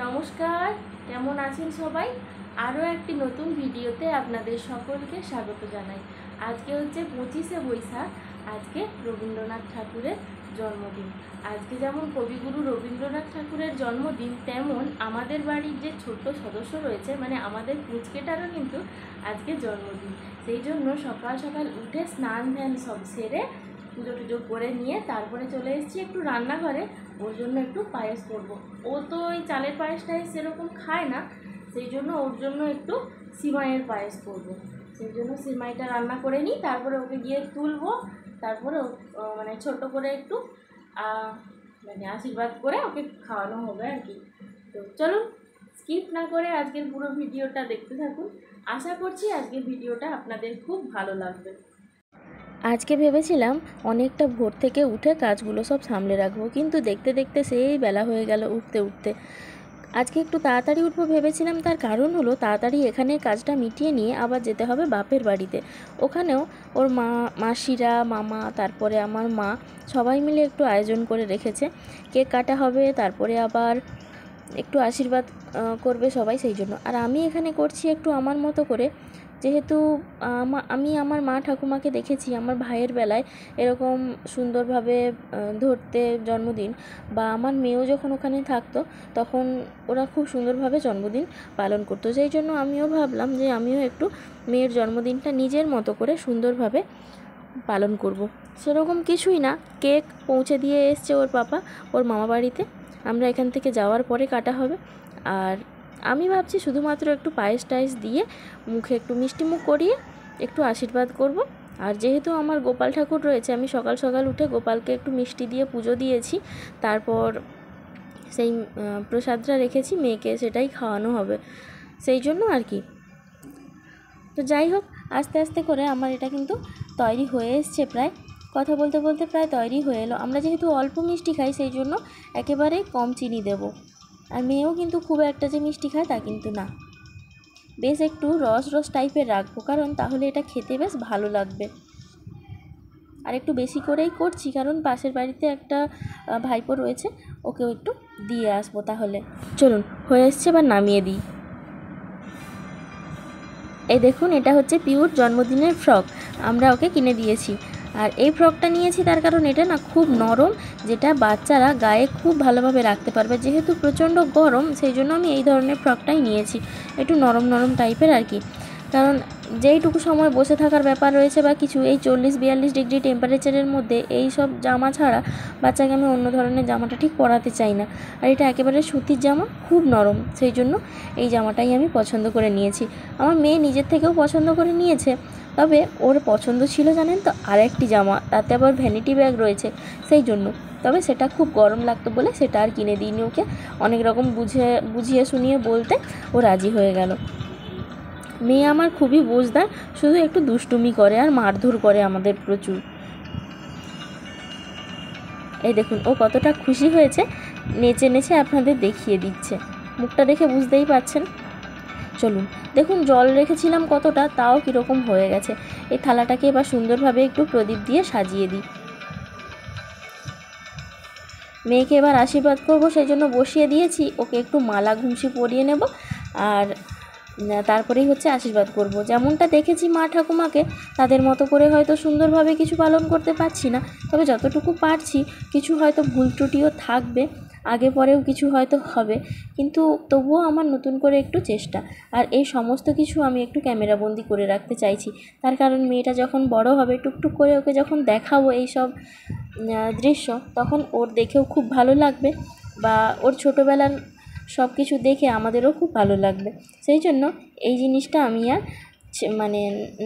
নমস্কার, কেমন আছেন সবাই? আরও একটি নতুন ভিডিওতে আপনাদের সকলকে স্বাগত জানাই। আজকে হচ্ছে 25শে বৈশাখ। আজকে রবীন্দ্রনাথ ঠাকুরের জন্মদিন। আজকে যেমন কবিগুরু রবীন্দ্রনাথ ঠাকুরের জন্মদিন, তেমন আমাদের বাড়ির যে ছোট্ট সদস্য রয়েছে, মানে আমাদের পুচকেটারও কিন্তু আজকে জন্মদিন। সেই জন্য সকাল সকাল উঠে স্নান ধ্যান সব সেরে পুজো টুজো করে নিয়ে তারপরে চলে এসেছি একটু রান্নাঘরে। ওর জন্য একটু পায়েস করবো। ও তো ওই চালের পায়েসটাই সেরকম খায় না, সেই জন্য ওর জন্য একটু সিমাইয়ের পায়েস করবো। সেই জন্য সিমাইটা রান্না করে নিই, তারপরে ওকে গিয়ে তুলবো। তারপরে মানে ছোট করে একটু মানে আশীর্বাদ করে ওকে খাওয়ানো হবে আর কি। তো চলুন, স্কিপ না করে আজকের পুরো ভিডিওটা দেখতে থাকুন। আশা করছি আজকের ভিডিওটা আপনাদের খুব ভালো লাগবে। আজকে ভেবেছিলাম অনেকটা ভোর থেকে উঠে কাজগুলো সব সামলে রাখবো, কিন্তু দেখতে দেখতে সেই বেলা হয়ে গেল উঠতে উঠতে। আজকে একটু তাড়াতাড়ি উঠবো ভেবেছিলাম, তার কারণ হলো তাড়াতাড়ি এখানে কাজটা মিটিয়ে নিয়ে আবার যেতে হবে বাপের বাড়িতে। ওখানেও ওর মাসিরা, মামা, তারপরে আমার মা সবাই মিলে একটু আয়োজন করে রেখেছে। কেক কাটা হবে, তারপরে আবার একটু আশীর্বাদ করবে সবাই, সেই জন্য। আর আমি এখানে করছি একটু আমার মতো করে, যেহেতু আমি আমার মা ঠাকুমাকে দেখেছি আমার ভাইয়ের বেলায় এরকম সুন্দরভাবে ধরতে জন্মদিন, বা আমার মেয়েও যখন ওখানে থাকতো তখন ওরা খুব সুন্দরভাবে জন্মদিন পালন করতো। সেই জন্য আমিও ভাবলাম যে আমিও একটু মেয়ের জন্মদিনটা নিজের মতো করে সুন্দরভাবে পালন করব। সেরকম কিছুই না, কেক পৌঁছে দিয়ে এসছে ওর পাপা ওর মামা বাড়িতে। আমরা এখান থেকে যাওয়ার পরে কাটা হবে। আর আমি ভাবছি শুধুমাত্র একটু পায়েস টায়েস দিয়ে মুখে একটু মিষ্টি মুখ করিয়ে একটু আশীর্বাদ করব। আর যেহেতু আমার গোপাল ঠাকুর রয়েছে, আমি সকাল সকাল উঠে গোপালকে একটু মিষ্টি দিয়ে পুজো দিয়েছি। তারপর সেই প্রসাদটা রেখেছি, মেয়েকে সেটাই খাওয়ানো হবে, সেই জন্য আর কি। তো যাই হোক, আস্তে আস্তে করে আমার এটা কিন্তু তৈরি হয়ে এসছে প্রায়। কথা বলতে বলতে প্রায় তৈরি হয়ে এলো। আমরা যেহেতু অল্প মিষ্টি খাই, সেই জন্য একেবারে কম চিনি দেব। আর মেয়েও কিন্তু খুব একটা যে মিষ্টি খায় তা কিন্তু না, বেশ একটু রস রস টাইপের রাখবো, কারণ তাহলে এটা খেতে বেশ ভালো লাগবে। আর একটু বেশি করেই করছি, কারণ পাশের বাড়িতে একটা ভাইপো রয়েছে, ওকেও একটু দিয়ে আসবো। তাহলে চলুন, হয়ে এসছে, এবার নামিয়ে দিই। এই দেখুন, এটা হচ্ছে পিউর জন্মদিনের ফ্রক, আমরা ওকে কিনে দিয়েছি। আর এই ফ্রকটা নিয়েছি তার কারণ এটা না খুব নরম, যেটা বাচ্চারা গায়ে খুব ভালোভাবে রাখতে পারবে। যেহেতু প্রচণ্ড গরম, সেই জন্য আমি এই ধরনের ফ্রকটাই নিয়েছি, একটু নরম নরম টাইপের আর কি। কারণ যেইটুকু সময় বসে থাকার ব্যাপার রয়েছে বা কিছু, এই 40-42 ডিগ্রি টেম্পারেচারের মধ্যে এই সব জামা ছাড়া বাচ্চাকে আমি অন্য ধরনের জামাটা ঠিক পরাতে চাই না। আর এটা একেবারে সুতির জামা, খুব নরম, সেই জন্য এই জামাটাই আমি পছন্দ করে নিয়েছি। আমার মেয়ে নিজের থেকেও পছন্দ করে নিয়েছে, তবে ওর পছন্দ ছিল জানেন তো আরেকটি জামা, তাতে আবার ভ্যানিটি ব্যাগ রয়েছে, সেই জন্য। তবে সেটা খুব গরম লাগতো বলে সেটা আর কিনে দিইনি ওকে। অনেক রকম বুঝিয়ে শুনিয়ে বলতে ও রাজি হয়ে গেল। মেয়ে আমার খুবই বুঝদার, শুধু একটু দুষ্টুমি করে আর মারধর করে আমাদের প্রচুর। এই দেখুন ও কতটা খুশি হয়েছে, নেচে নেচে আপনাদের দেখিয়ে দিচ্ছে। মুখটা দেখে বুঝতেই পারছেন। চলুন, দেখুন জল রেখেছিলাম কতটা, তাও কীরকম হয়ে গেছে। এই থালাটাকে এবার সুন্দরভাবে একটু প্রদীপ দিয়ে সাজিয়ে দিই। মেয়েকে এবার আশীর্বাদ করব, সেই জন্য বসিয়ে দিয়েছি। ওকে একটু মালা ঘুমসি পরিয়ে নেব, আর তারপরেই হচ্ছে আশীর্বাদ করব। যেমনটা দেখেছি মা ঠাকুমাকে, তাদের মতো করে হয়তো সুন্দরভাবে কিছু পালন করতে পারছি না, তবে যতটুকু পারছি, কিছু হয়তো ভুল ত্রুটিও থাকবে, আগে পরেও কিছু হয়তো হবে, কিন্তু তবুও আমার নতুন করে একটু চেষ্টা। আর এই সমস্ত কিছু আমি একটু ক্যামেরাবন্দি করে রাখতে চাইছি, তার কারণ মেয়েটা যখন বড় হবে, টুকটুক করে ওকে যখন দেখাবো এই সব দৃশ্য, তখন ওর দেখেও খুব ভালো লাগবে, বা ওর ছোটোবেলার সব কিছু দেখে আমাদেরও খুব ভালো লাগবে। সেই জন্য এই জিনিসটা আমি আর মানে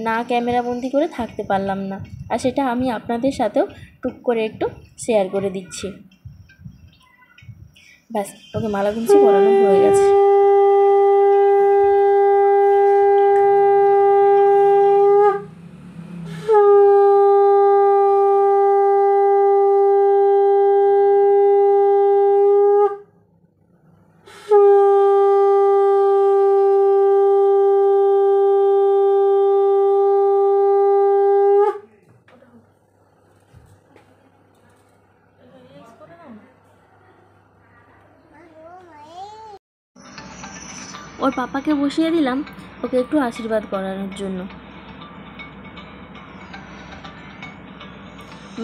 না ক্যামেরাবন্দি করে থাকতে পারলাম না, আর সেটা আমি আপনাদের সাথেও টুক করে একটু শেয়ার করে দিচ্ছি। ব্যাস, ওকে মালা গুনছি পরানো হয়ে গেছে। ওর পাপাকে বসিয়ে দিলাম ওকে একটু আশীর্বাদ করানোর জন্য।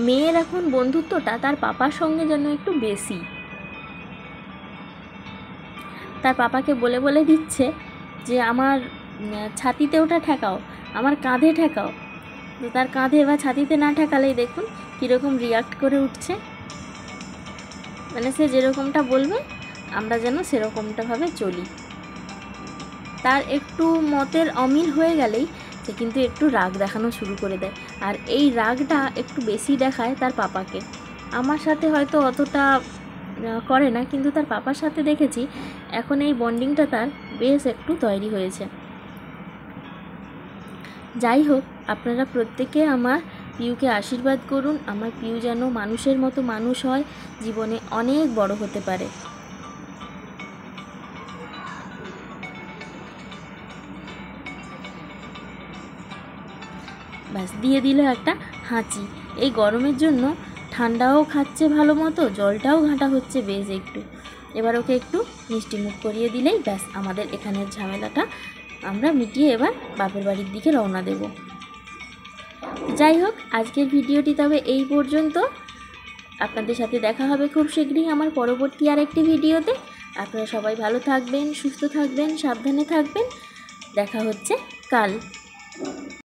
মেয়ের এখন বন্ধুত্বটা তার পাপার সঙ্গে যেন একটু বেশি। তার পাপাকে বলে বলে দিচ্ছে যে আমার ছাতিতে ওটা ঠেকাও, আমার কাঁধে ঠেকাও। তো তার কাঁধে বা ছাতিতে না ঠেকালেই দেখুন কীরকম রিয়াক্ট করে উঠছে। মানে সে যেরকমটা বলবে আমরা যেন সেরকমটাভাবে চলি। তার একটু মতের অমিল হয়ে গেলেই সে কিন্তু একটু রাগ দেখানো শুরু করে দেয়। আর এই রাগটা একটু বেশি দেখায় তার পাপাকে। আমার সাথে হয়তো অতটা করে না, কিন্তু তার পাপার সাথে দেখেছি এখন এই বন্ডিংটা তার বেশ একটু তৈরি হয়েছে। যাই হোক, আপনারা প্রত্যেকে আমার পিউকে আশীর্বাদ করুন। আমার পিউ যেন মানুষের মতো মানুষ হয়, জীবনে অনেক বড় হতে পারে। ব্যাস দিয়ে দিল একটা হাঁচি। এই গরমের জন্য ঠান্ডাও খাচ্ছে ভালো মতো, জলটাও ঘাঁটা হচ্ছে বেশ একটু। এবার ওকে একটু মিষ্টি মুখ করিয়ে দিলেই ব্যাস আমাদের এখানের ঝামেলাটা আমরা মিটিয়ে এবার বাপের বাড়ির দিকে রওনা দেব। যাই হোক, আজকের ভিডিওটি তবে এই পর্যন্ত। আপনাদের সাথে দেখা হবে খুব শীঘ্রই আমার পরবর্তী আরেকটি ভিডিওতে। আপনারা সবাই ভালো থাকবেন, সুস্থ থাকবেন, সাবধানে থাকবেন। দেখা হচ্ছে কাল।